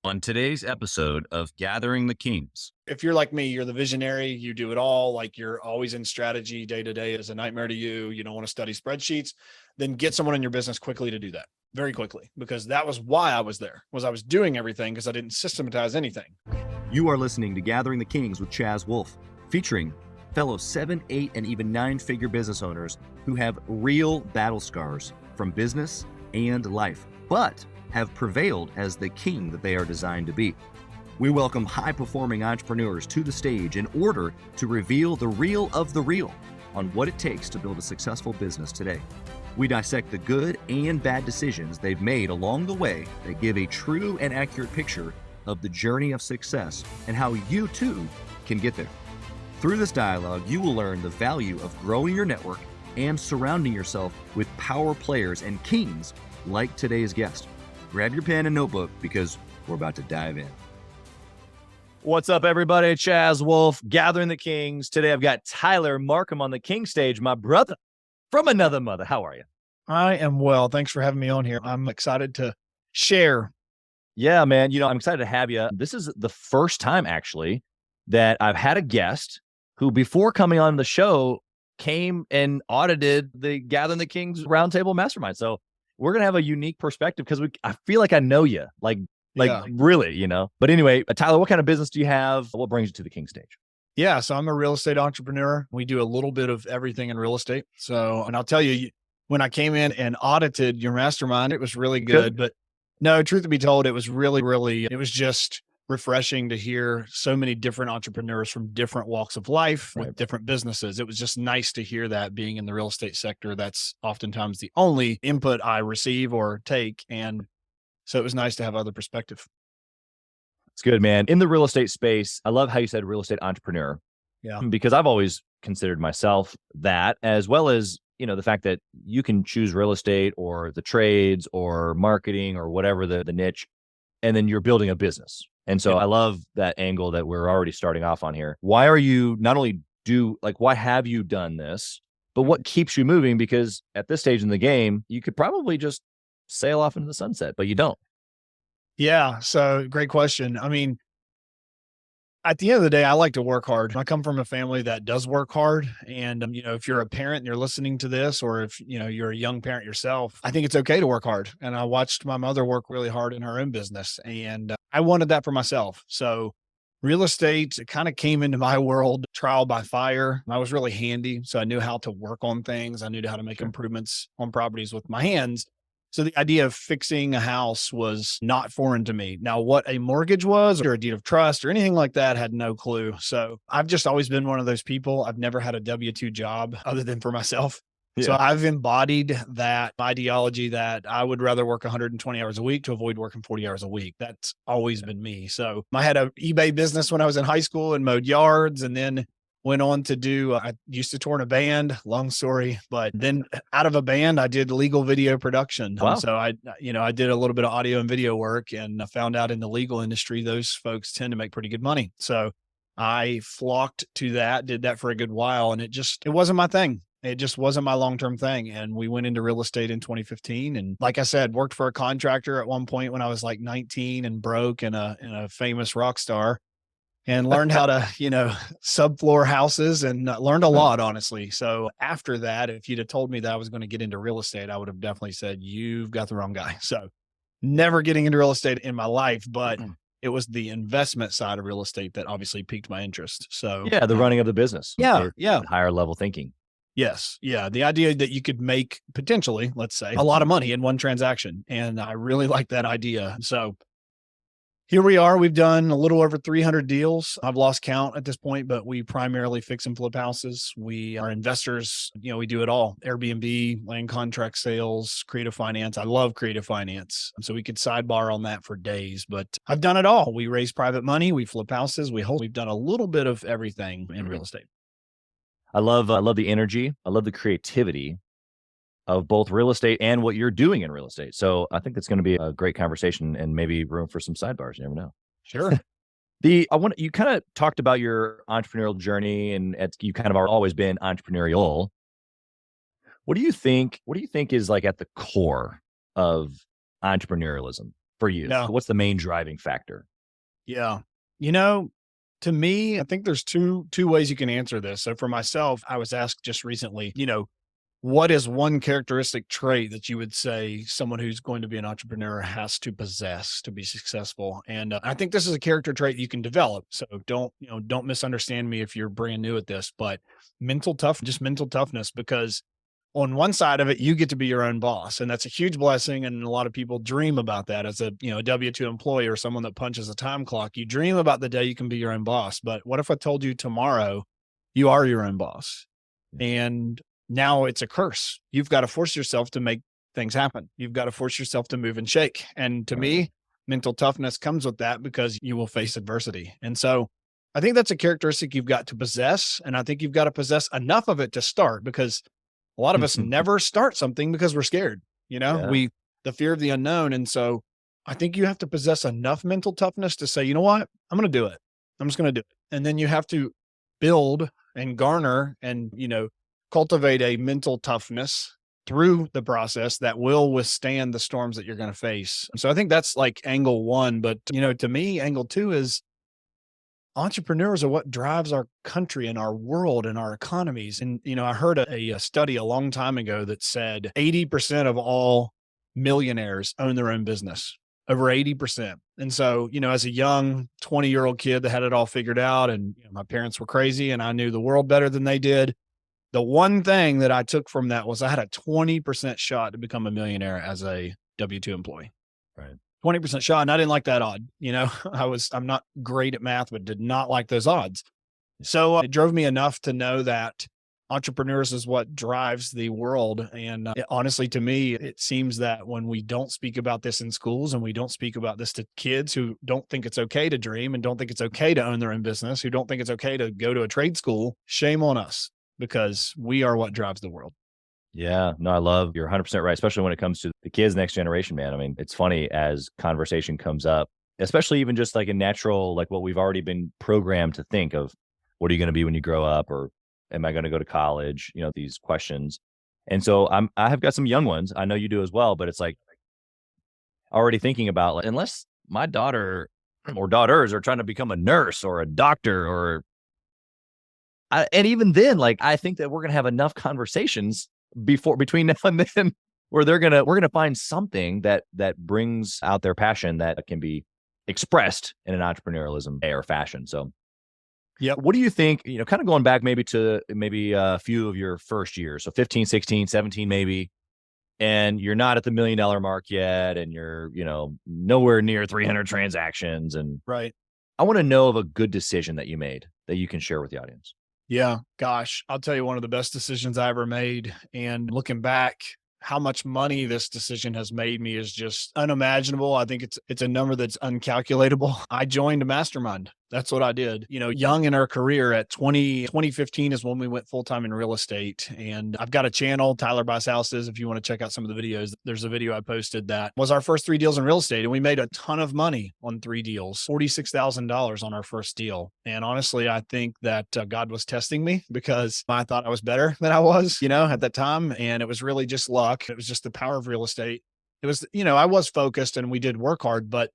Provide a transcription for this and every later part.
On today's episode of Gathering the Kings. If you're like me, you're the visionary, you do it all, like you're always in strategy. Day to day is a nightmare to you. You don't want to study spreadsheets, then get someone in your business quickly to do that very quickly, because that was why I was there, was I was doing everything because I didn't systematize anything. You are listening to Gathering the Kings with Chaz Wolfe, featuring fellow 7, 8, and even 9-figure business owners who have real battle scars from business and life, but have prevailed as the king that they are designed to be. We welcome high-performing entrepreneurs to the stage in order to reveal the real of the real on what it takes to build a successful business today. We dissect the good and bad decisions they've made along the way that give a true and accurate picture of the journey of success and how you too can get there. Through this dialogue, you will learn the value of growing your network and surrounding yourself with power players and kings like today's guest. Grab your pen and notebook because we're about to dive in. What's up, everybody? Chaz Wolfe, Gathering the Kings. Today, I've got Tyler Markham on the King stage, my brother from another mother. How are you? I am well. Thanks for having me on here. I'm excited to share. Yeah, man. I'm excited to have you. This is the first time, actually, that I've had a guest who, before coming on the show, came and audited the Gathering the Kings Roundtable Mastermind. So we're going to have a unique perspective because I feel like I know you, really. But anyway, Tyler, what kind of business do you have? What brings you to the King stage? Yeah. So I'm a real estate entrepreneur. We do a little bit of everything in real estate. And I'll tell you, when I came in and audited your mastermind, it was really good. But no, truth to be told, it was it was just refreshing to hear so many different entrepreneurs from different walks of life with different businesses. It was just nice to hear that, being in the real estate sector. That's oftentimes the only input I receive or take. And so it was nice to have other perspective. It's good, man. In the real estate space, I love how you said real estate entrepreneur. Yeah. Because I've always considered myself that, as well as, the fact that you can choose real estate or the trades or marketing or whatever the niche, and then you're building a business. And so I love that angle that we're already starting off on here. Why are you why have you done this, but what keeps you moving? Because at this stage in the game, you could probably just sail off into the sunset, but you don't. Yeah. So great question. I mean, at the end of the day, I like to work hard. I come from a family that does work hard. And, if you're a parent and you're listening to this, or if, you're a young parent yourself, I think it's okay to work hard. And I watched my mother work really hard in her own business, and I wanted that for myself. So real estate kind of came into my world trial by fire. I was really handy. So I knew how to work on things. I knew how to make improvements on properties with my hands. So the idea of fixing a house was not foreign to me. Now, what a mortgage was or a deed of trust or anything like that, had no clue. So I've just always been one of those people. I've never had a W-2 job other than for myself. Yeah. So I've embodied that ideology that I would rather work 120 hours a week to avoid working 40 hours a week. That's always been me. So I had an eBay business when I was in high school and mowed yards, and then went on to I used to tour in a band, long story, but then out of a band, I did legal video production. Wow. So I did a little bit of audio and video work, and I found out in the legal industry, those folks tend to make pretty good money. So I flocked to that, did that for a good while. And it wasn't my thing. It just wasn't my long-term thing. And we went into real estate in 2015. And like I said, worked for a contractor at one point when I was like 19 and broke and a famous rock star. And learned how to, subfloor houses, and learned a lot, honestly. So after that, if you'd have told me that I was going to get into real estate, I would have definitely said, you've got the wrong guy. So never getting into real estate in my life, but it was the investment side of real estate that obviously piqued my interest. So yeah, the running of the business. Yeah. Higher level thinking. Yes. Yeah. The idea that you could make potentially, let's say, a lot of money in one transaction. And I really like that idea. So here we are. We've done a little over 300 deals. I've lost count at this point, but we primarily fix and flip houses. We are investors. We do it all. Airbnb, land contract sales, creative finance. I love creative finance. So we could sidebar on that for days, but I've done it all. We raise private money. We flip houses. We've done a little bit of everything in real estate. I love the energy. I love the creativity of both real estate and what you're doing in real estate. So I think that's going to be a great conversation and maybe room for some sidebars. You never know. Sure. You kind of talked about your entrepreneurial journey, and you kind of are always been entrepreneurial. What do you think is like at the core of entrepreneurialism? for you? No. What's the main driving factor? Yeah. To me, I think there's two ways you can answer this. So for myself, I was asked just recently, what is one characteristic trait that you would say someone who's going to be an entrepreneur has to possess to be successful? And I think this is a character trait you can develop. So don't misunderstand me if you're brand new at this, but mental toughness, because on one side of it, you get to be your own boss, and that's a huge blessing. And a lot of people dream about that as a W-2 employee or someone that punches a time clock. You dream about the day you can be your own boss. But what if I told you tomorrow you are your own boss? And now it's a curse. You've got to force yourself to make things happen. You've got to force yourself to move and shake. And to me, mental toughness comes with that because you will face adversity. And so I think that's a characteristic you've got to possess. And I think you've got to possess enough of it to start, because a lot of us never start something because we're scared, the fear of the unknown. And so I think you have to possess enough mental toughness to say, you know what, I'm going to do it. I'm just going to do it. And then you have to build and garner and, cultivate a mental toughness through the process that will withstand the storms that you're going to face. So I think that's like angle one. But, to me, angle two is entrepreneurs are what drives our country and our world and our economies. And, I heard a study a long time ago that said 80% of all millionaires own their own business, over 80%. And so, as a young 20-year-old kid that had it all figured out, and my parents were crazy and I knew the world better than they did, the one thing that I took from that was I had a 20% shot to become a millionaire as a W-2 employee. Right. 20% shot. And I didn't like that odd. I'm not great at math, but did not like those odds. So it drove me enough to know that entrepreneurs is what drives the world. And honestly, to me, it seems that when we don't speak about this in schools and we don't speak about this to kids who don't think it's okay to dream and don't think it's okay to own their own business, who don't think it's okay to go to a trade school, shame on us, because we are what drives the world. Yeah, no, I love, you're 100% right, especially when it comes to the kids, next generation, man. I mean, it's funny as conversation comes up, especially even just like a natural, like what we've already been programmed to think of, what are you going to be when you grow up? Or am I going to go to college? These questions. And so I have got some young ones. I know you do as well, but it's like already thinking about, like, unless my daughter or daughters are trying to become a nurse or a doctor and even then, like, I think that we're going to have enough conversations between now and then where we're going to find something that brings out their passion that can be expressed in an entrepreneurialism or fashion. So yeah, what do you think, kind of going back maybe to a few of your first years, so 15, 16, 17 maybe, and you're not at the $1 million mark yet, and you're, nowhere near 300 transactions, and right. I want to know of a good decision that you made that you can share with the audience. Yeah, gosh, I'll tell you, one of the best decisions I ever made. And looking back, how much money this decision has made me is just unimaginable. I think it's a number that's uncalculatable. I joined a mastermind. That's what I did. Young in our career at 2015 is when we went full-time in real estate. And I've got a channel, Tyler Buys Houses. If you want to check out some of the videos, there's a video I posted that was our first 3 deals in real estate. And we made a ton of money on 3 deals, $46,000 on our first deal. And honestly, I think that God was testing me because I thought I was better than I was, at that time. And it was really just luck. It was just the power of real estate. It was, I was focused and we did work hard, but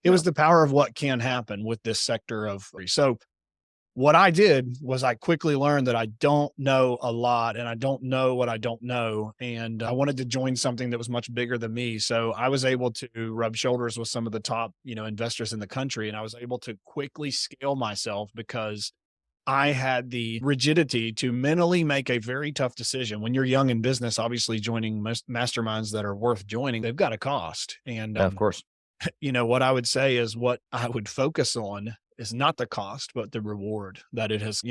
it was the power of what can happen with this sector of. So what I did was I quickly learned that I don't know a lot and I don't know what I don't know. And I wanted to join something that was much bigger than me. So I was able to rub shoulders with some of the top, investors in the country. And I was able to quickly scale myself because I had the rigidity to mentally make a very tough decision. When you're young in business, obviously joining masterminds that are worth joining, they've got a cost. And of course, what I would say is what I would focus on is not the cost, but the reward that it has,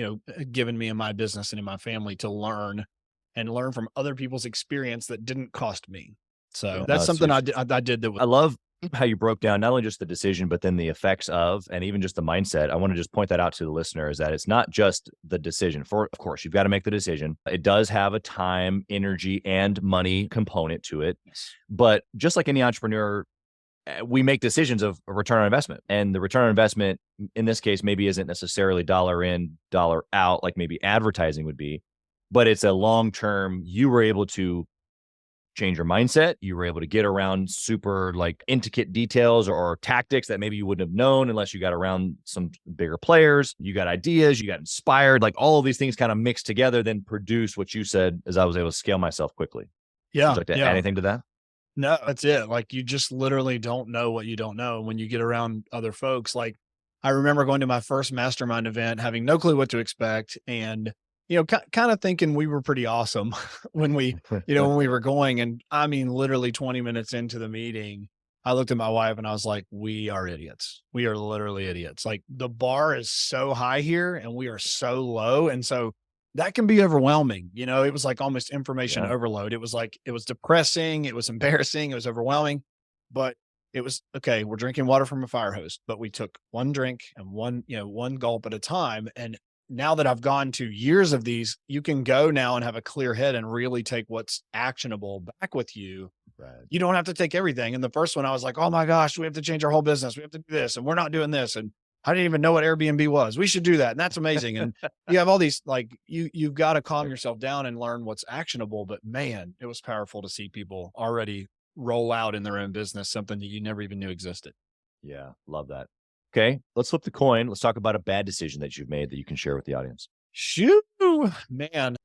given me in my business and in my family to learn from other people's experience that didn't cost me. So that's something I did that. I love how you broke down not only just the decision, but then the effects of, and even just the mindset. I want to just point that out to the listener, is that it's not just the decision. Of course, you've got to make the decision. It does have a time, energy, and money component to it. But just like any entrepreneur, we make decisions of a return on investment, and the return on investment in this case maybe isn't necessarily dollar in, dollar out, like maybe advertising would be, but it's a long-term, you were able to change your mindset. You were able to get around super like intricate details or tactics that maybe you wouldn't have known unless you got around some bigger players. You got ideas, you got inspired, like all of these things kind of mixed together, then produce what you said as I was able to scale myself quickly. Yeah. Would you like to add anything to that? No, that's it. Like you just literally don't know what you don't know when you get around other folks. Like I remember going to my first mastermind event, having no clue what to expect. And, kind of thinking we were pretty awesome when when we were going. And I mean, literally 20 minutes into the meeting, I looked at my wife and I was like, we are idiots. We are literally idiots. Like the bar is so high here and we are so low. And so that can be overwhelming. It was like almost information overload. It was depressing. It was embarrassing. It was overwhelming, but it was okay. We're drinking water from a fire hose, but we took one drink and one gulp at a time. And now that I've gone to years of these, you can go now and have a clear head and really take what's actionable back with you. Right. You don't have to take everything. And the first one, I was like, oh my gosh, we have to change our whole business. We have to do this and we're not doing this. And I didn't even know what Airbnb was. We should do that. And that's amazing. And you have all these, like you've got to calm yourself down and learn what's actionable. But man, it was powerful to see people already roll out in their own business, something that you never even knew existed. Yeah. Love that. Okay. Let's flip the coin. Let's talk about a bad decision that you've made that you can share with the audience. Shoo, man.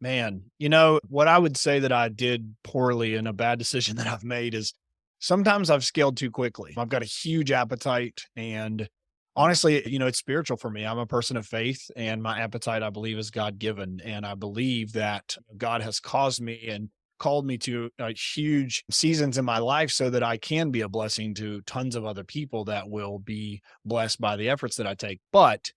What I would say that I did poorly in a bad decision that I've made is sometimes I've scaled too quickly. I've got a huge appetite and honestly, it's spiritual for me. I'm a person of faith and my appetite, I believe, is God given. And I believe that God has caused me and called me to huge seasons in my life so that I can be a blessing to tons of other people that will be blessed by the efforts that I take. But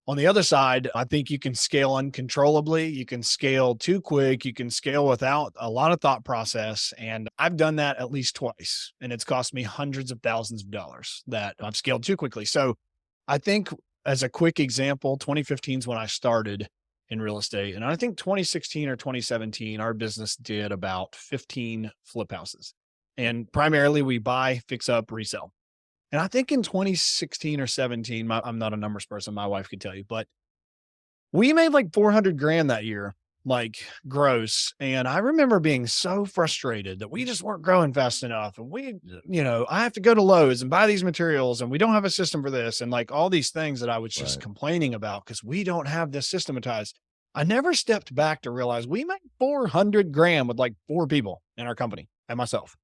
on the other side, I think you can scale uncontrollably. You can scale too quick. You can scale without a lot of thought process. And I've done that at least twice. And it's cost me hundreds of thousands of dollars that I've scaled too quickly. So I think as a quick example, 2015 is when I started in real estate. And I think 2016 or 2017, our business did about 15 flip houses. And primarily we buy, fix up, resell. And I think in 2016 or 17, I'm not a numbers person, my wife could tell you, but we made like 400 grand that year, like gross. And I remember being so frustrated that we just weren't growing fast enough. And I have to go to Lowe's and buy these materials and we don't have a system for this. And like all these things that I was just complaining about because we don't have this systematized. I never stepped back to realize we made 400 grand with like 4 people in our company and myself.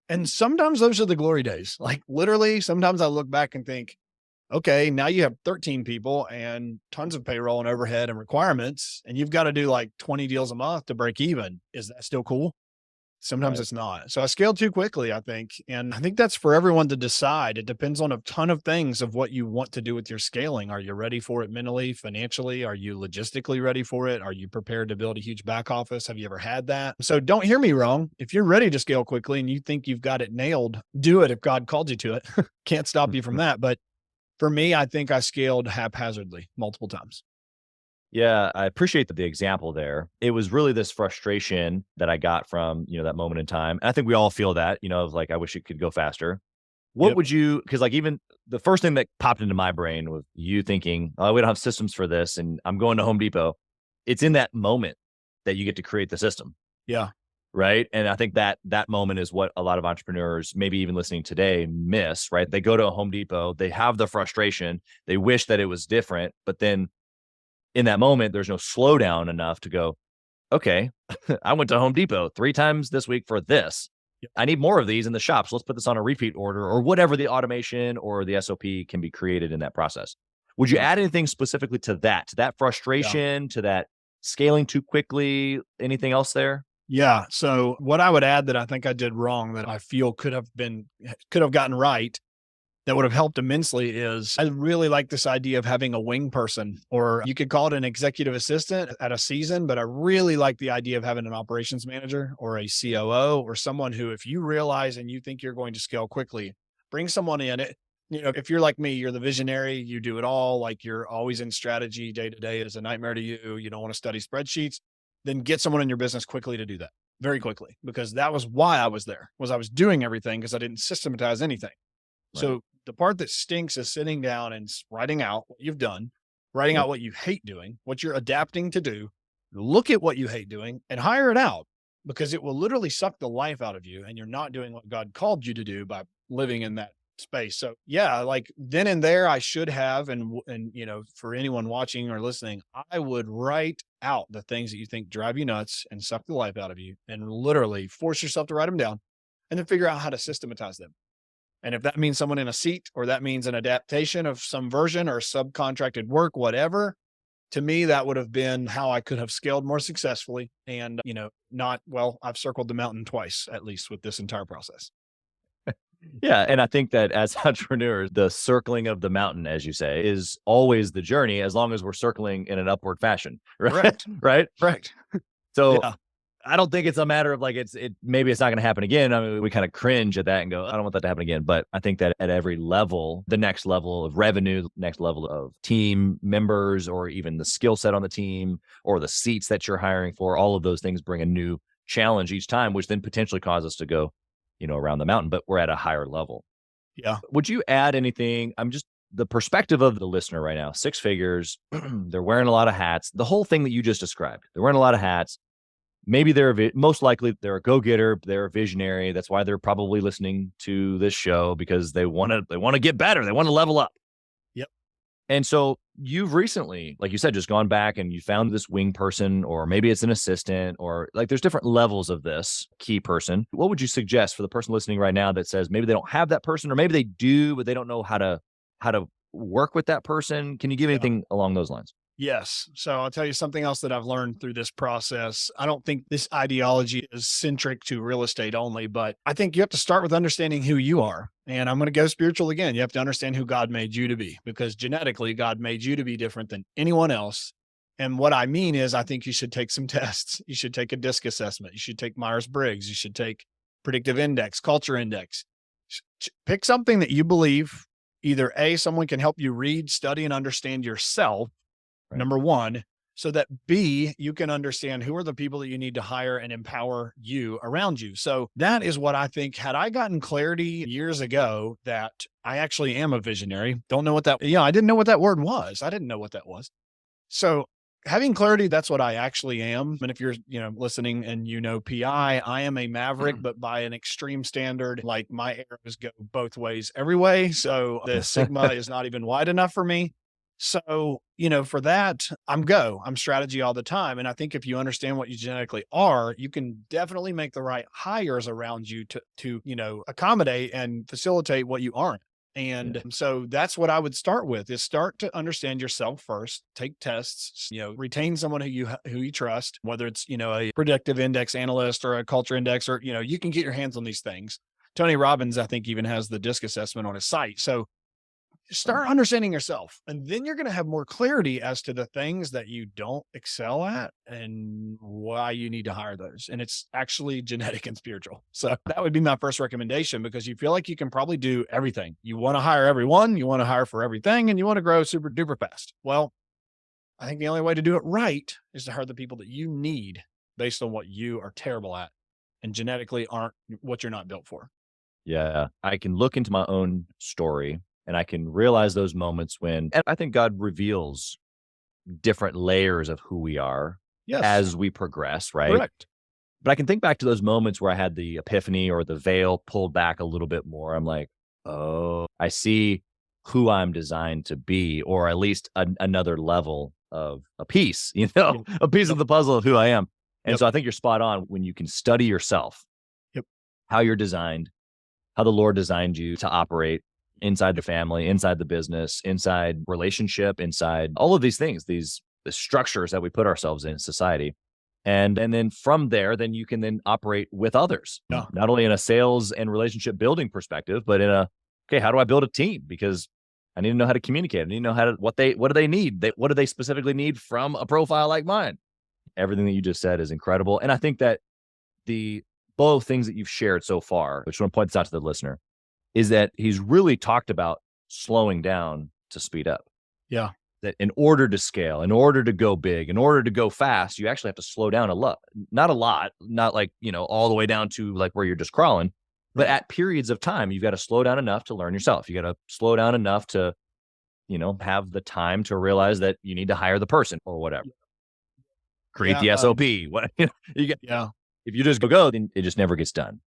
And sometimes those are the glory days. Like literally, sometimes I look back and think, okay, now you have 13 people and tons of payroll and overhead and requirements, and you've got to do like 20 deals a month to break even. Is that still cool? Sometimes it's not. So I scaled too quickly, I think. And I think that's for everyone to decide. It depends on a ton of things of what you want to do with your scaling. Are you ready for it mentally, financially? Are you logistically ready for it? Are you prepared to build a huge back office? Have you ever had that? So don't hear me wrong. If you're ready to scale quickly and you think you've got it nailed, do it if God called you to it. Can't stop you from that. But for me, I think I scaled haphazardly multiple times. Yeah, I appreciate the example there. It was really this frustration that I got from, that moment in time. And I think we all feel that, of like, I wish it could go faster. What would you, because like even the first thing that popped into my brain was you thinking, oh, we don't have systems for this. And I'm going to Home Depot. It's in that moment that you get to create the system. Yeah. Right. And I think that moment is what a lot of entrepreneurs, maybe even listening today, miss, right? They go to a Home Depot, they have the frustration, they wish that it was different, but then in that moment, there's no slowdown enough to go, okay, I went to Home Depot 3 times this week for this. I need more of these in the shops. Let's put this on a repeat order or whatever the automation or the SOP can be created in that process. Would you add anything specifically to that frustration, to that scaling too quickly? Anything else there? Yeah. So what I would add that I think I did wrong that I feel could have gotten right that would have helped immensely is I really like this idea of having a wing person, or you could call it an executive assistant at a season, but I really like the idea of having an operations manager or a COO or someone who, if you realize and you think you're going to scale quickly, bring someone in it. If you're like me, you're the visionary, you do it all, like you're always in strategy day to day. It's a nightmare to you. You don't want to study spreadsheets, then get someone in your business quickly to do that very quickly, because that was why I was there, was I was doing everything because I didn't systematize anything. Right. So the part that stinks is sitting down and writing out what you've done, writing out what you hate doing, what you're adapting to do, look at what you hate doing and hire it out. because it will literally suck the life out of you, and you're not doing what God called you to do by living in that space. So yeah, like then and there I should have, and for anyone watching or listening, I would write out the things that you think drive you nuts and suck the life out of you, and literally force yourself to write them down and then figure out how to systematize them. And if that means someone in a seat, or that means an adaptation of some version or subcontracted work, whatever, to me, that would have been how I could have scaled more successfully. And, I've circled the mountain twice, at least, with this entire process. Yeah. And I think that as entrepreneurs, the circling of the mountain, as you say, is always the journey, as long as we're circling in an upward fashion. Right. Right. Right. So Yeah. I don't think it's a matter of like, maybe it's not going to happen again. I mean, we kind of cringe at that and go, I don't want that to happen again. But I think that at every level, the next level of revenue, the next level of team members, or even the skill set on the team, or the seats that you're hiring for, all of those things bring a new challenge each time, which then potentially cause us to go, around the mountain, but we're at a higher level. Yeah. Would you add anything? I'm just the perspective of the listener right now, 6 figures, they're wearing a lot of hats, the whole thing that you just described, they're wearing a lot of hats. Maybe most likely they're a go-getter, they're a visionary. That's why they're probably listening to this show, because they want to get better. They want to level up. Yep. And so you've recently, like you said, just gone back and you found this wing person, or maybe it's an assistant, or like there's different levels of this key person. What would you suggest for the person listening right now that says maybe they don't have that person, or maybe they do, but they don't know how to work with that person? Can you give anything along those lines? Yes. So I'll tell you something else that I've learned through this process. I don't think this ideology is centric to real estate only, but I think you have to start with understanding who you are. And I'm going to go spiritual again. You have to understand who God made you to be, because genetically, God made you to be different than anyone else. And what I mean is, I think you should take some tests. You should take a DISC assessment. You should take Myers-Briggs. You should take predictive index, culture index. Pick something that you believe either A, someone can help you read, study, and understand yourself. Right. Number one, so that B, you can understand who are the people that you need to hire and empower you around you. So that is what I think. Had I gotten clarity years ago that I actually am a visionary, I didn't know what that word was. I didn't know what that was. So having clarity, that's what I actually am. And if you're, listening and PI, I am a maverick, but by an extreme standard. Like, my arrows go both ways every way. So the sigma is not even wide enough for me. So, for that, I'm strategy all the time. And I think if you understand what you genetically are, you can definitely make the right hires around you to accommodate and facilitate what you aren't. And so that's what I would start with, is start to understand yourself first, take tests, retain someone who you trust, whether it's, a predictive index analyst or a culture index, or, you can get your hands on these things. Tony Robbins, I think, even has the DISC assessment on his site. So start understanding yourself, and then you're going to have more clarity as to the things that you don't excel at and why you need to hire those. And it's actually genetic and spiritual. So that would be my first recommendation, because you feel like you can probably do everything. You want to hire everyone, you want to hire for everything, and you want to grow super duper fast. Well, I think the only way to do it right is to hire the people that you need based on what you are terrible at and genetically aren't what you're not built for. Yeah. I can look into my own story, and I can realize those moments when, and I think God reveals different layers of who we are as we progress, right? Correct. But I can think back to those moments where I had the epiphany, or the veil pulled back a little bit more. I'm like, oh, I see who I'm designed to be, or at least another level of a piece, a piece of the puzzle of who I am. And so I think you're spot on when you can study yourself, how you're designed, how the Lord designed you to operate inside the family, inside the business, inside relationship, inside all of these things, the structures that we put ourselves in society. And then from there, then you can then operate with others, not only in a sales and relationship building perspective, but in how do I build a team? Because I need to know how to communicate. I need to know what do they need? What do they specifically need from a profile like mine? Everything that you just said is incredible. And I think that both things that you've shared so far, I just want to point this out to the listener, is that he's really talked about slowing down to speed up. Yeah. That in order to scale, in order to go big, in order to go fast, you actually have to slow down a lot, not like, all the way down to like where you're just crawling, but at periods of time, you've got to slow down enough to learn yourself. You got to slow down enough to, have the time to realize that you need to hire the person or whatever. Create the SOP. If you just go, then it just never gets done.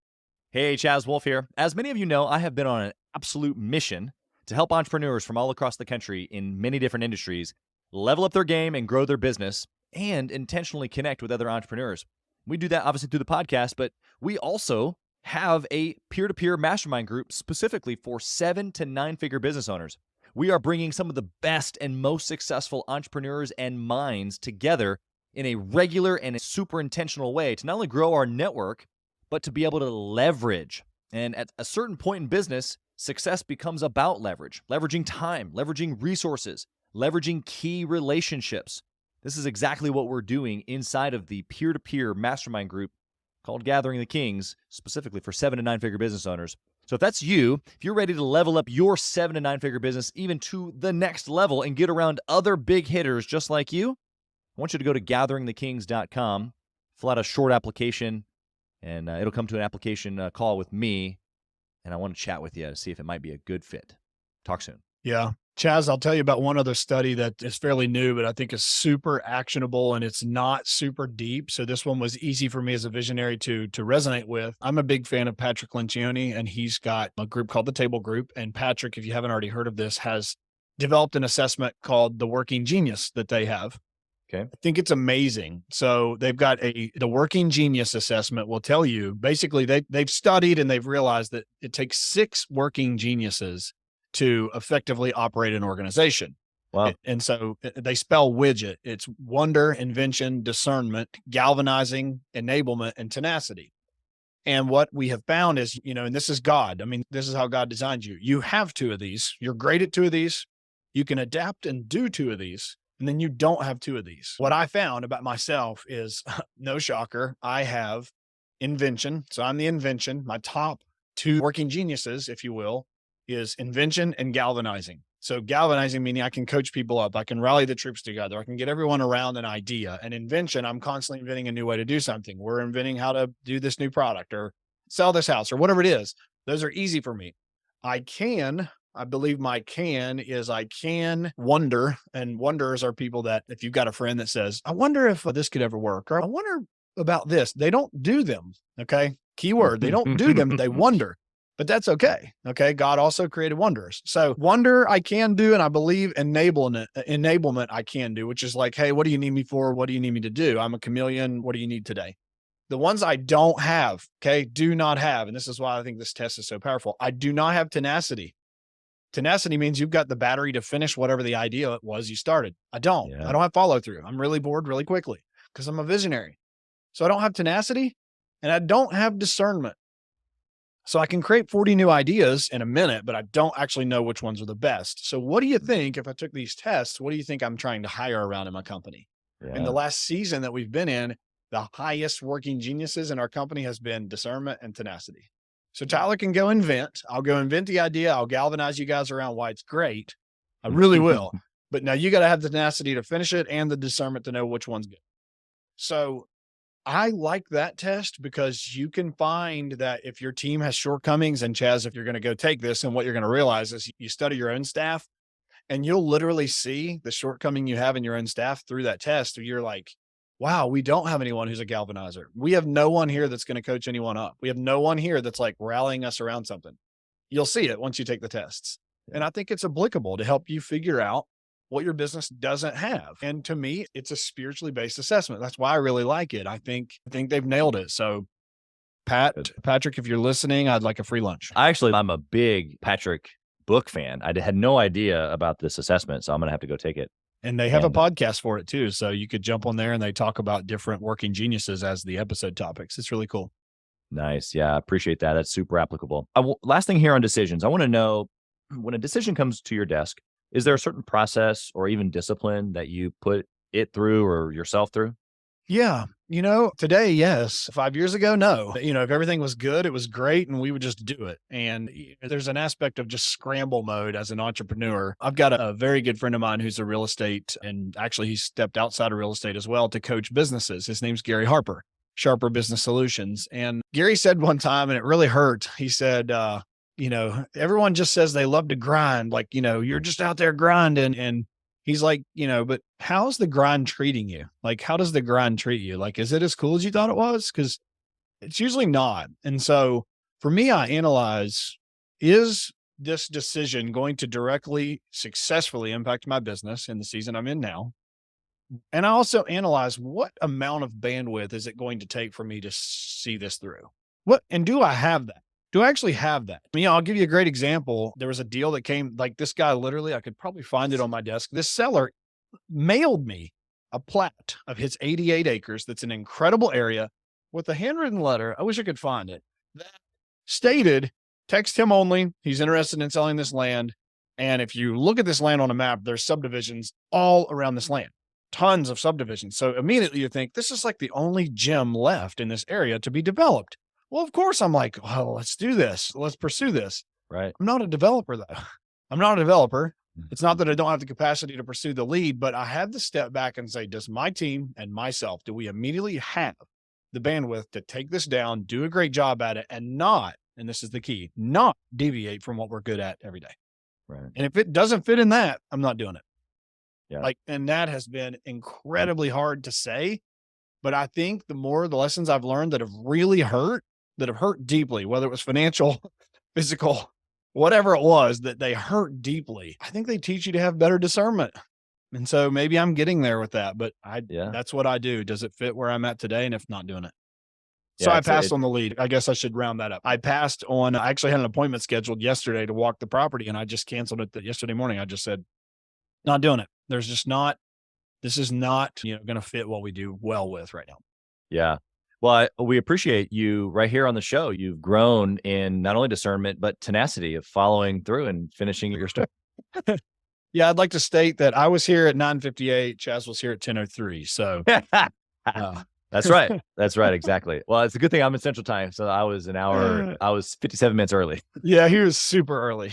Hey, Chaz Wolfe here. As many of you know, I have been on an absolute mission to help entrepreneurs from all across the country in many different industries level up their game and grow their business and intentionally connect with other entrepreneurs. We do that obviously through the podcast, but we also have a peer-to-peer mastermind group specifically for 7 to 9-figure business owners. We are bringing some of the best and most successful entrepreneurs and minds together in a regular and a super intentional way to not only grow our network, but to be able to leverage. And at a certain point in business, success becomes about leverage, leveraging time, leveraging resources, leveraging key relationships. This is exactly what we're doing inside of the peer-to-peer mastermind group called Gathering the Kings, specifically for 7 to 9-figure business owners. So if that's you, if you're ready to level up your 7 to 9-figure business even to the next level and get around other big hitters just like you, I want you to go to gatheringthekings.com, fill out a short application, and it'll come to an application call with me, and I want to chat with you to see if it might be a good fit. Talk soon. Yeah. Chaz, I'll tell you about one other study that is fairly new, but I think is super actionable and it's not super deep. So this one was easy for me as a visionary to resonate with. I'm a big fan of Patrick Lencioni, and he's got a group called the Table Group. And Patrick, if you haven't already heard of this, has developed an assessment called the Working Genius that they have. Okay. I think it's amazing. So they've got the Working Genius assessment will tell you, basically they've studied and they've realized that it takes 6 working geniuses to effectively operate an organization. Wow. And so they spell widget. It's wonder, invention, discernment, galvanizing, enablement, and tenacity. And what we have found is, and this is God. I mean, this is how God designed you. You have 2 of these. You're great at 2 of these. You can adapt and do 2 of these. And then you don't have 2 of these. What I found about myself is, no shocker, I have invention. So I'm the invention. My top 2 working geniuses, if you will, is invention and galvanizing. So galvanizing, meaning I can coach people up. I can rally the troops together. I can get everyone around an idea. And invention, I'm constantly inventing a new way to do something. We're inventing how to do this new product or sell this house or whatever it is. Those are easy for me. I believe my I can wonder, and wonders are people that if you've got a friend that says, I wonder if this could ever work, or I wonder about this, they don't do them. Okay. Keyword. They don't do them. They wonder, but that's okay. Okay. God also created wonders. So wonder I can do. And I believe enablement I can do, which is like, hey, what do you need me for? What do you need me to do? I'm a chameleon. What do you need today? The ones I don't have, do not have. And this is why I think this test is so powerful. I do not have tenacity. Tenacity means you've got the battery to finish whatever the idea it was you started. I don't. Yeah. I don't have follow through. I'm really bored really quickly because I'm a visionary. So I don't have tenacity and I don't have discernment. So I can create 40 new ideas in a minute, but I don't actually know which ones are the best. So what do you think if I took these tests, what do you think I'm trying to hire around in my company? Yeah. In the last season that we've been in, the highest working geniuses in our company has been discernment and tenacity. So Tyler can go invent. I'll go invent the idea. I'll galvanize you guys around why it's great. I really will. But now you got to have the tenacity to finish it and the discernment to know which one's good. So I like that test because you can find that if your team has shortcomings, and Chaz, if you're going to go take this, and what you're going to realize is you study your own staff and you'll literally see the shortcoming you have in your own staff through that test. You're like, wow, we don't have anyone who's a galvanizer. We have no one here that's going to coach anyone up. We have no one here that's like rallying us around something. You'll see it once you take the tests. And I think it's applicable to help you figure out what your business doesn't have. And to me, it's a spiritually based assessment. That's why I really like it. I think they've nailed it. So Patrick, if you're listening, I'd like a free lunch. I'm a big Patrick book fan. I had no idea about this assessment, so I'm going to have to go take it. And they have a podcast for it too. So you could jump on there and they talk about different working geniuses as the episode topics. It's really cool. Nice. Yeah. I appreciate that. That's super applicable. Last thing here on decisions. I want to know, when a decision comes to your desk, is there a certain process or even discipline that you put it through or yourself through? Yeah. Today, yes. 5 years ago, no. If everything was good, it was great and we would just do it. And there's an aspect of just scramble mode as an entrepreneur. I've got a very good friend of mine who's a real estate, and actually he stepped outside of real estate as well to coach businesses. His name's Gary Harper, Sharper Business Solutions. And Gary said one time, and it really hurt. He said, everyone just says they love to grind. Like, you're just out there grinding. And he's like, but how's the grind treating you? Like, how does the grind treat you? Like, is it as cool as you thought it was? Because It's usually not. And so for me, I analyze, is this decision going to directly, successfully impact my business in the season I'm in now? And I also analyze, what amount of bandwidth is it going to take for me to see this through? And do I have that? Do I actually have that? I mean, I'll give you a great example. There was a deal that came, like, this guy, literally, I could probably find it on my desk. This seller mailed me a plat of his 88 acres. That's an incredible area, with a handwritten letter. I wish I could find it. That stated, text him only. He's interested in selling this land. And if you look at this land on a map, there's subdivisions all around this land, tons of subdivisions. So immediately you think, this is like the only gem left in this area to be developed. Well, of course, I'm like, well, let's do this. Let's pursue this. Right. I'm not a developer, though. I'm not a developer. It's not that I don't have the capacity to pursue the lead, but I have to step back and say, does my team and myself, do we immediately have the bandwidth to take this down, do a great job at it, and not, and this is the key, not deviate from what we're good at every day. Right. And if it doesn't fit in that, I'm not doing it. Yeah. And that has been incredibly hard to say, but I think the lessons I've learned that have really hurt, that have hurt deeply, whether it was financial, physical, whatever it was, that they hurt deeply, I think they teach you to have better discernment. And so maybe I'm getting there with that, but that's what I do. Does it fit where I'm at today? And if not, doing it. So I passed on the lead. I guess I should round that up. I actually had an appointment scheduled yesterday to walk the property, and I just canceled it yesterday morning. I just said, not doing it. This is not, going to fit what we do well with right now. Yeah. Well, we appreciate you right here on the show. You've grown in not only discernment, but tenacity of following through and finishing your story. Yeah. I'd like to state that I was here at 9:58. Chaz was here at 10:03. So that's right. That's right. Exactly. Well, it's a good thing I'm in Central Time. So I was 57 minutes early. Yeah. He was super early.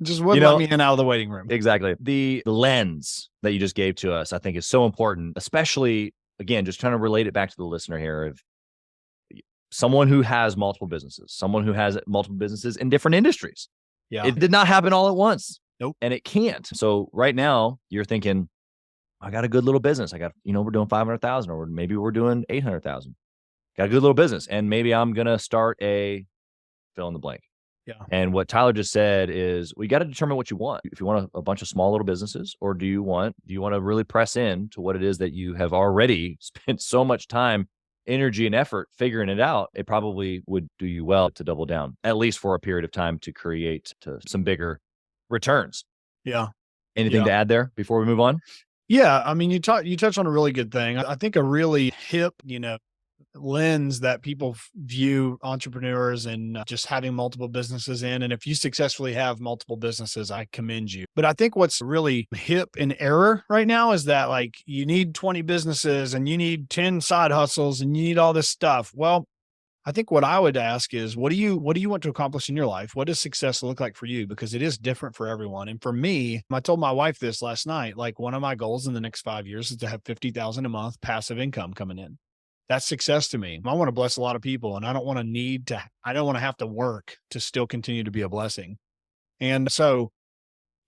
Just wouldn't let me in out of the waiting room. Exactly. The lens that you just gave to us, I think, is so important, especially, again, just trying to relate it back to the listener here, of someone who has multiple businesses, in different industries. Yeah. It did not happen all at once. Nope. And it can't. So right now you're thinking, I got a good little business. we're doing 500,000, or maybe we're doing 800,000. Got a good little business. And maybe I'm going to start a fill in the blank. Yeah. And what Tyler just said is, we got to determine what you want. If you want a bunch of small little businesses, or do you want to really press in to what it is that you have already spent so much time, energy, and effort figuring it out? It probably would do you well to double down, at least for a period of time, to create some bigger returns. Yeah. Anything to add there before we move on? Yeah. I mean, you touched on a really good thing. I think a really hip, lens that people view entrepreneurs and just having multiple businesses in. And if you successfully have multiple businesses, I commend you. But I think what's really hip in error right now is that, like, you need 20 businesses and you need 10 side hustles and you need all this stuff. Well, I think what I would ask is, what do you want to accomplish in your life? What does success look like for you? Because it is different for everyone. And for me, I told my wife this last night, like, one of my goals in the next 5 years is to have 50,000 a month passive income coming in. That's success to me. I want to bless a lot of people, and I don't want to have to work to still continue to be a blessing. And so,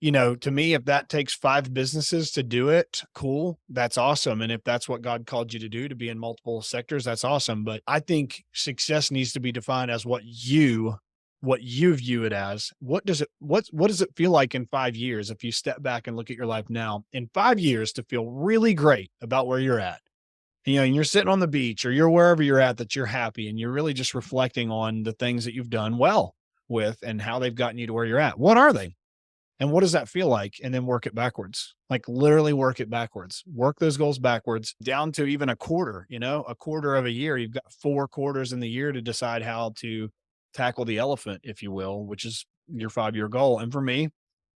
to me, if that takes 5 businesses to do it, cool. That's awesome. And if that's what God called you to do, to be in multiple sectors, that's awesome. But I think success needs to be defined as what you view it as. What does it feel like in 5 years? If you step back and look at your life now, in 5 years, to feel really great about where you're at. And you're sitting on the beach, or you're wherever you're at, that you're happy, and you're really just reflecting on the things that you've done well with and how they've gotten you to where you're at. What are they? And what does that feel like? And then work it backwards, like literally work it backwards, work those goals backwards down to even a quarter of a year. You've got 4 quarters in the year to decide how to tackle the elephant, if you will, which is your 5-year goal. And for me,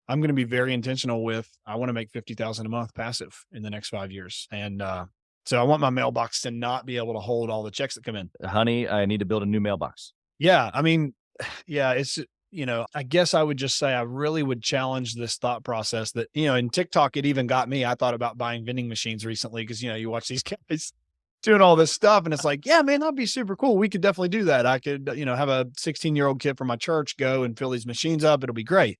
I'm going to be very intentional with, I want to make 50,000 a month passive in the next 5 years. And, so I want my mailbox to not be able to hold all the checks that come in. Honey, I need to build a new mailbox. Yeah. I mean, yeah, it's, I guess I would just say I really would challenge this thought process that, in TikTok, it even got me. I thought about buying vending machines recently because, you watch these guys doing all this stuff, and it's like, yeah, man, that'd be super cool. We could definitely do that. I could, have a 16-year-old kid from my church go and fill these machines up. It'll be great.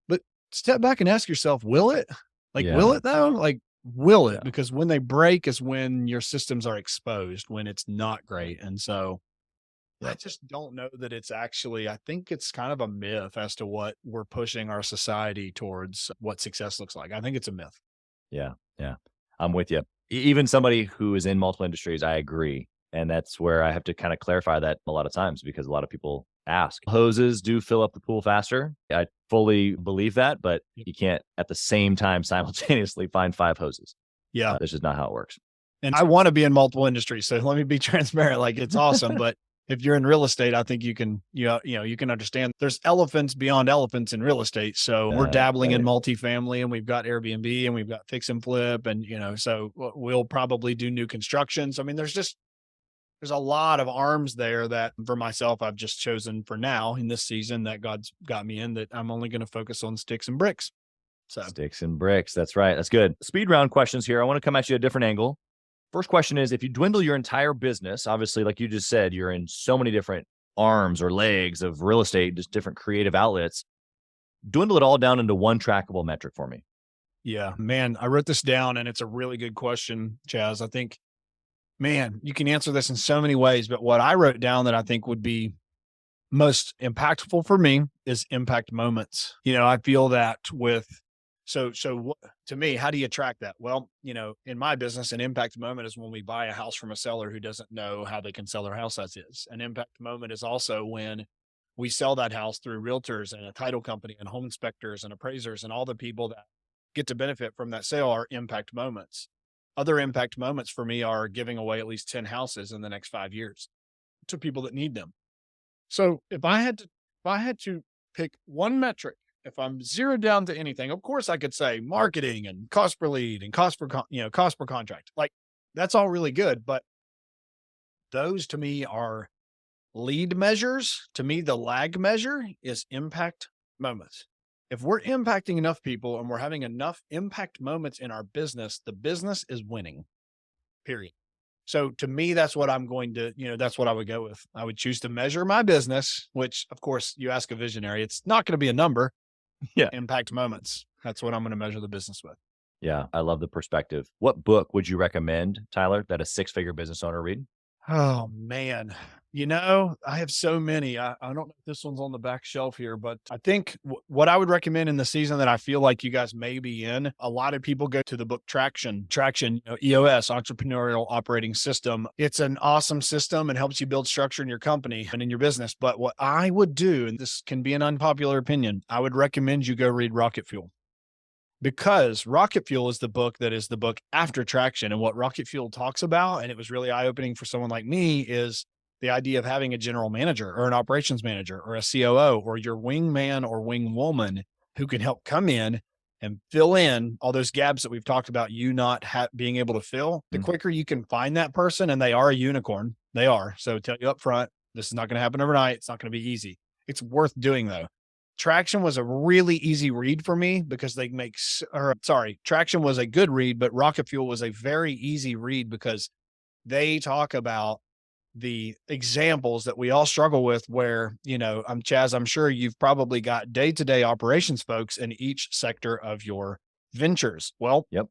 But step back and ask yourself, will it? Will it though? Will it? Yeah. Because when they break is when your systems are exposed, when it's not great. And so I just don't know that it's actually, I think it's kind of a myth as to what we're pushing our society towards what success looks like. I think it's a myth. Yeah. Yeah. I'm with you. Even somebody who is in multiple industries, I agree. And that's where I have to kind of clarify that a lot of times because a lot of people ask. Hoses do fill up the pool faster. I fully believe that, but you can't at the same time simultaneously find 5 hoses. Yeah. That's just not how it works. And I want to be in multiple industries. So let me be transparent. Like it's awesome. But if you're in real estate, I think you can, you can understand there's elephants beyond elephants in real estate. So we're dabbling in multifamily and we've got Airbnb and we've got fix and flip. And, so we'll probably do new constructions. I mean, there's a lot of arms there that for myself, I've just chosen for now in this season that God's got me in that I'm only going to focus on sticks and bricks. So sticks and bricks. That's right. That's good. Speed round questions here. I want to come at you a different angle. First question is, if you dwindle your entire business, obviously, like you just said, you're in so many different arms or legs of real estate, just different creative outlets, dwindle it all down into one trackable metric for me. Yeah, man, I wrote this down and it's a really good question, Chaz. I think, man, you can answer this in so many ways, but what I wrote down that I think would be most impactful for me is impact moments. I feel that to me, how do you track that? Well, in my business, an impact moment is when we buy a house from a seller who doesn't know how they can sell their house as is. An impact moment is also when we sell that house through realtors and a title company and home inspectors and appraisers and all the people that get to benefit from that sale are impact moments. Other impact moments for me are giving away at least 10 houses in the next 5 years to people that need them. So if I had to pick one metric, if I'm zeroed down to anything, of course I could say marketing and cost per lead and cost per contract. Like that's all really good, but those to me are lead measures. To me, the lag measure is impact moments. If we're impacting enough people and we're having enough impact moments in our business, the business is winning, period. So to me, that's what I'm going to, that's what I would go with. I would choose to measure my business, which of course you ask a visionary, it's not going to be a number. Yeah. Impact moments. That's what I'm going to measure the business with. Yeah. I love the perspective. What book would you recommend, Tyler, that a 6-figure business owner read? Oh man. I have so many. I don't know if this one's on the back shelf here, but I think what I would recommend in the season that I feel like you guys may be in, a lot of people go to the book Traction, EOS, Entrepreneurial Operating System. It's an awesome system and helps you build structure in your company and in your business. But what I would do, and this can be an unpopular opinion, I would recommend you go read Rocket Fuel. Because Rocket Fuel is the book that is the book after Traction. And what Rocket Fuel talks about, and it was really eye-opening for someone like me, is the idea of having a general manager or an operations manager or a COO or your wingman or wingwoman who can help come in and fill in all those gaps that we've talked about you not being able to fill. The quicker you can find that person, and they are a unicorn, they are. So tell you up front, this is not going to happen overnight. It's not going to be easy. It's worth doing though. Traction was a really easy read for me because Traction was a good read, but Rocket Fuel was a very easy read because they talk about the examples that we all struggle with where, Chaz, I'm sure you've probably got day-to-day operations folks in each sector of your ventures. Well, yep.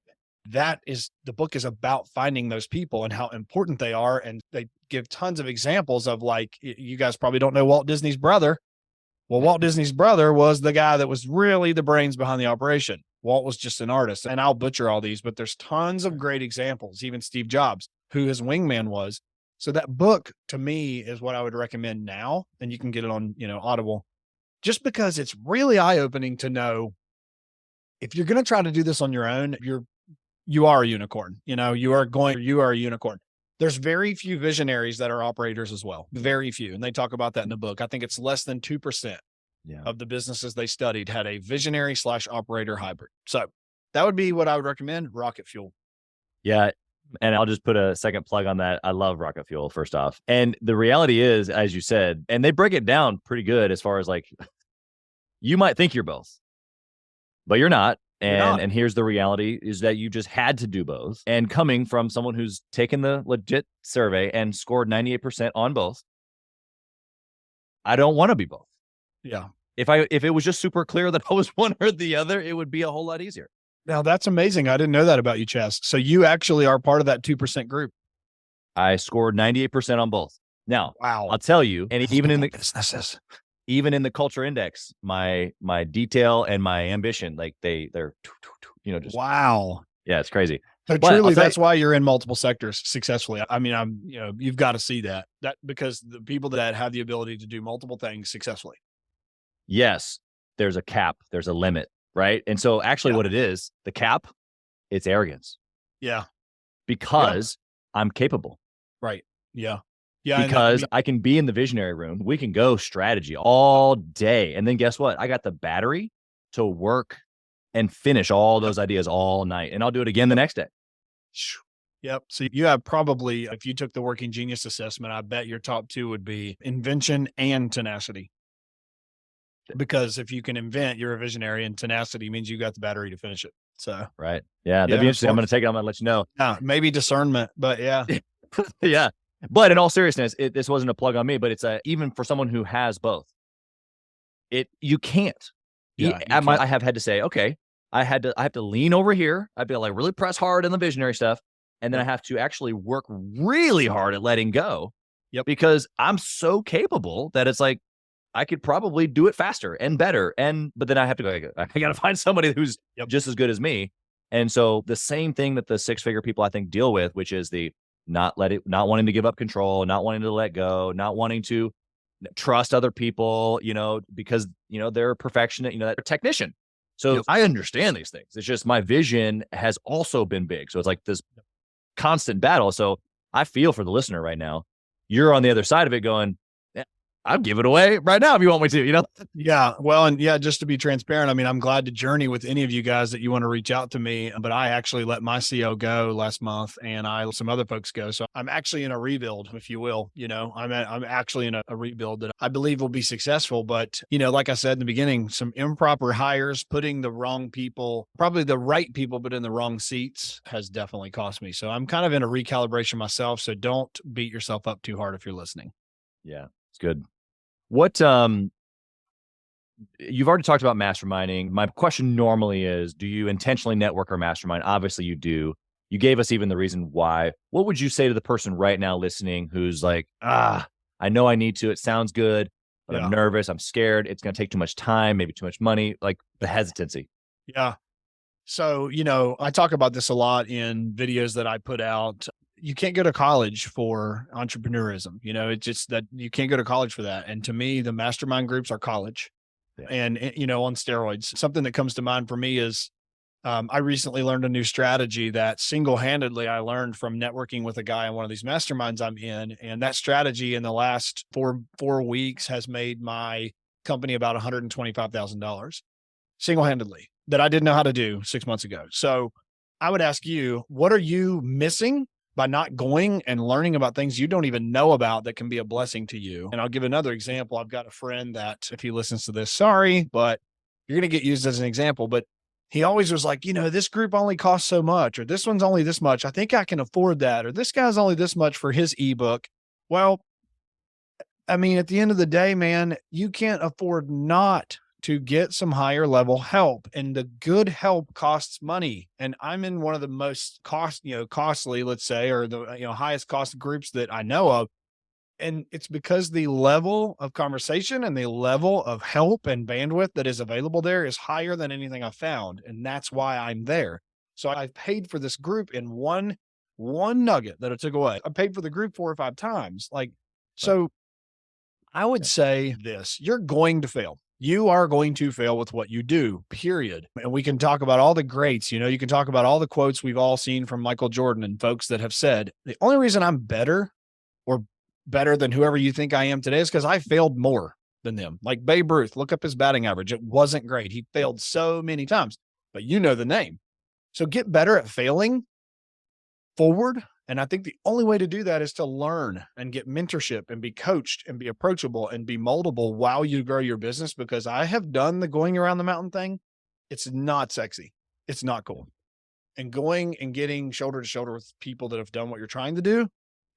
The book is about finding those people and how important they are. And they give tons of examples of, like, you guys probably don't know Walt Disney's brother. Well, Walt Disney's brother was the guy that was really the brains behind the operation. Walt was just an artist. And I'll butcher all these, but there's tons of great examples, even Steve Jobs, who his wingman was. So that book to me is what I would recommend now. And you can get it on, Audible, just because it's really eye-opening to know if you're going to try to do this on your own, you are a unicorn. You are a unicorn. There's very few visionaries that are operators as well. Very few. And they talk about that in the book. I think it's less than 2% of the businesses they studied had a visionary/operator hybrid. So that would be what I would recommend. Rocket Fuel. Yeah. And I'll just put a second plug on that. I love Rocket Fuel, first off. And the reality is, as you said, and they break it down pretty good as far as, like, you might think you're both, but you're not. And here's the reality is that you just had to do both. And coming from someone who's taken the legit survey and scored 98% on both, I don't want to be both. Yeah. If it was just super clear that I was one or the other, it would be a whole lot easier. Now that's amazing. I didn't know that about you, Chaz. So you actually are part of that 2% group. I scored 98% on both. Now, Wow. I'll tell you, and even in the businesses, culture index, my detail and my ambition, like they're, just, wow. yeah, it's crazy. So But I'll truly, tell that's why you're in multiple sectors successfully. I mean, you've got to see that because the people that have the ability to do multiple things successfully. yes, there's a cap, there's a limit, right? And so actually Yeah. what it is, the cap, it's arrogance Yeah. because I'm capable. Right. Yeah. Yeah. Because I can be in the visionary room. We can go strategy all day. And then guess what? I got the battery to work and finish all those ideas all night. And I'll do it again the next day. Yep. So you have probably, if you took the working genius assessment, I bet your top two would be invention and tenacity. Because if you can invent, you're a visionary, and tenacity means you got the battery to finish it. So, right. Yeah. That'd be interesting. I'm going to take it. I'm going to let you know. Maybe discernment, but yeah. Yeah. But in all seriousness, this wasn't a plug on me, but it's even for someone who has both, you can't. Yeah, I have had to say, okay, I have to lean over here. I'd be like really press hard on the visionary stuff. And then I have to actually work really hard at letting go. Yep. Because I'm so capable that it's like, I could probably do it faster and better. But then I have to go, I got to find somebody who's just as good as me. And so the same thing that the 6-figure people I think deal with, which is the not wanting to give up control, not wanting to let go, not wanting to trust other people, because, they're a perfectionist, they're a technician. So I understand these things. It's just my vision has also been big. So it's like this constant battle. So I feel for the listener right now. You're on the other side of it going, I'll give it away right now if you want me to, Yeah. Well, and yeah, just to be transparent, I mean, I'm glad to journey with any of you guys that you want to reach out to me, but I actually let my CO go last month and some other folks go. So I'm actually in a rebuild, if you will, I'm actually in a rebuild that I believe will be successful. But, like I said in the beginning, some improper hires, putting the wrong people, probably the right people, but in the wrong seats has definitely cost me. So I'm kind of in a recalibration myself. So don't beat yourself up too hard if you're listening. Yeah, it's good. What you've already talked about masterminding. My question normally is, do you intentionally network or mastermind? Obviously you do. You gave us even the reason why. What would you say to the person right now listening who's like, I know I need to, it sounds good, but I'm nervous, I'm scared, it's going to take too much time, maybe too much money, like the hesitancy. Yeah. So, I talk about this a lot in videos that I put out. You can't go to college for entrepreneurism. It's just that you can't go to college for that. And to me, the mastermind groups are college and, on steroids. Something that comes to mind for me is I recently learned a new strategy that single-handedly I learned from networking with a guy in one of these masterminds I'm in. And that strategy in the last four weeks has made my company about $125,000 single-handedly that I didn't know how to do 6 months ago. So I would ask you, what are you missing by not going and learning about things you don't even know about that can be a blessing to you? And I'll give another example. I've got a friend that if he listens to this, sorry, but you're going to get used as an example, but he always was like, this group only costs so much, or this one's only this much. I think I can afford that. Or this guy's only this much for his ebook. Well, I mean, at the end of the day, man, you can't afford not to get some higher level help, and the good help costs money. And I'm in one of the most costly, let's say, or the, highest cost groups that I know of. And it's because the level of conversation and the level of help and bandwidth that is available there is higher than anything I've found. And that's why I'm there. So I've paid for this group in one nugget that I took away. I paid for the group 4 or 5 times. So I would say this, you're going to fail. You are going to fail with what you do, period. And we can talk about all the greats, you can talk about all the quotes we've all seen from Michael Jordan and folks that have said, the only reason I'm better than whoever you think I am today is because I failed more than them. Like Babe Ruth, look up his batting average. It wasn't great. He failed so many times, but you know the name. So get better at failing forward. And I think the only way to do that is to learn and get mentorship and be coached and be approachable and be moldable while you grow your business, because I have done the going around the mountain thing. It's not sexy. It's not cool. And going and getting shoulder to shoulder with people that have done what you're trying to do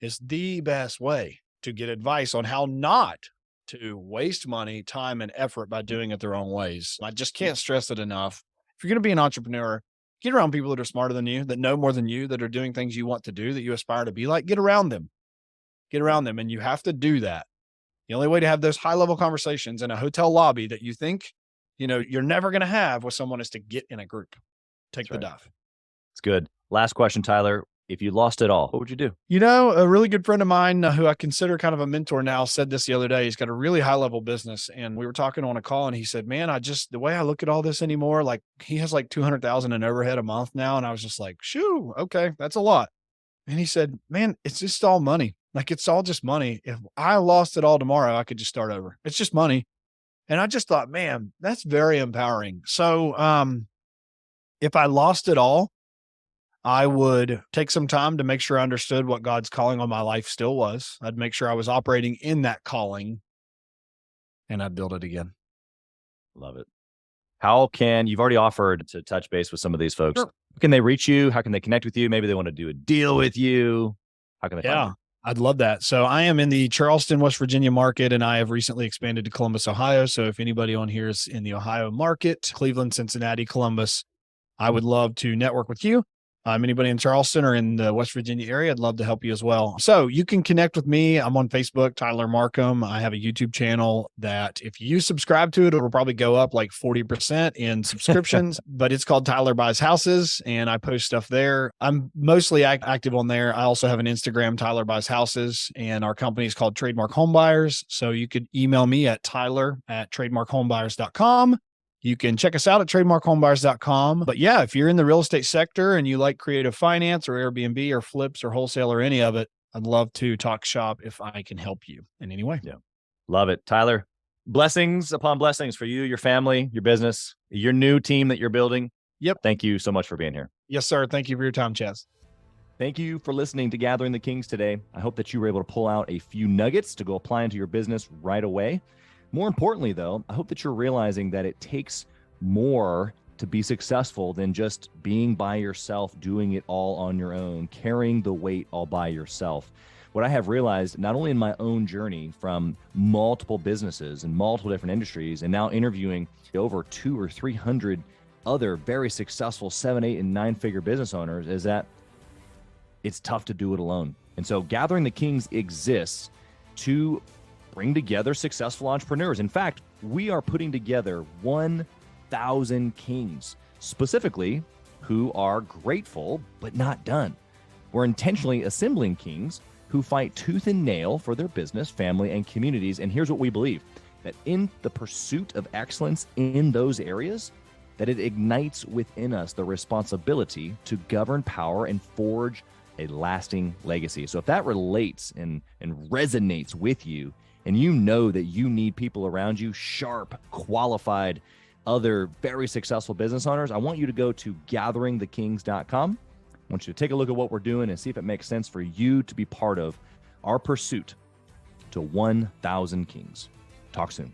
is the best way to get advice on how not to waste money, time, and effort by doing it their own ways. I just can't stress it enough. If you're going to be an entrepreneur, get around people that are smarter than you, that know more than you, that are doing things you want to do, that you aspire to be like. Get around them. get around them. And you have to do that. The only way to have those high level conversations in a hotel lobby that you think, you're never going to have with someone is to get in a group, take the dive. It's good. Last question, Tyler. If you lost it all, what would you do? A really good friend of mine who I consider kind of a mentor now said this the other day. He's got a really high level business. And we were talking on a call and he said, man, the way I look at all this anymore, like he has like 200,000 in overhead a month now. And I was just like, shoo, okay, that's a lot. And he said, man, it's just all money. Like it's all just money. If I lost it all tomorrow, I could just start over. It's just money. And I just thought, man, that's very empowering. So if I lost it all, I would take some time to make sure I understood what God's calling on my life still was. I'd make sure I was operating in that calling and I'd build it again. Love it. You've already offered to touch base with some of these folks. Sure. How can they reach you? How can they connect with you? Maybe they want to do a deal with you. How can they find you? I'd love that. So I am in the Charleston, West Virginia market, and I have recently expanded to Columbus, Ohio. So if anybody on here is in the Ohio market, Cleveland, Cincinnati, Columbus, I would love to network with you. Anybody in Charleston or in the West Virginia area, I'd love to help you as well. So you can connect with me. I'm on Facebook, Tyler Markham. I have a YouTube channel that if you subscribe to it, it'll probably go up like 40% in subscriptions, but it's called Tyler Buys Houses and I post stuff there. I'm mostly active on there. I also have an Instagram, Tyler Buys Houses, and our company is called TradeMark Homebuyers. So you could email me at tyler@trademarkhomebuyers.com. You can check us out at trademarkhomebuyers.com. But yeah, if you're in the real estate sector and you like creative finance or Airbnb or flips or wholesale or any of it, I'd love to talk shop if I can help you in any way. Yeah. Love it. Tyler, blessings upon blessings for you, your family, your business, your new team that you're building. Yep. Thank you so much for being here. Yes, sir. Thank you for your time, Chaz. Thank you for listening to Gathering the Kings today. I hope that you were able to pull out a few nuggets to go apply into your business right away. More importantly, though, I hope that you're realizing that it takes more to be successful than just being by yourself, doing it all on your own, carrying the weight all by yourself. What I have realized, not only in my own journey from multiple businesses and multiple different industries, and now interviewing over 200 or 300 other very successful 7, 8, and 9-figure business owners, is that it's tough to do it alone. And so Gathering the Kings exists to bring together successful entrepreneurs. In fact, we are putting together 1,000 kings, specifically who are grateful but not done. We're intentionally assembling kings who fight tooth and nail for their business, family, and communities. And here's what we believe, that in the pursuit of excellence in those areas, that it ignites within us the responsibility to govern power and forge a lasting legacy. So if that relates and resonates with you, and you know that you need people around you, sharp, qualified, other very successful business owners, I want you to go to gatheringthekings.com. I want you to take a look at what we're doing and see if it makes sense for you to be part of our pursuit to 1,000 kings. Talk soon.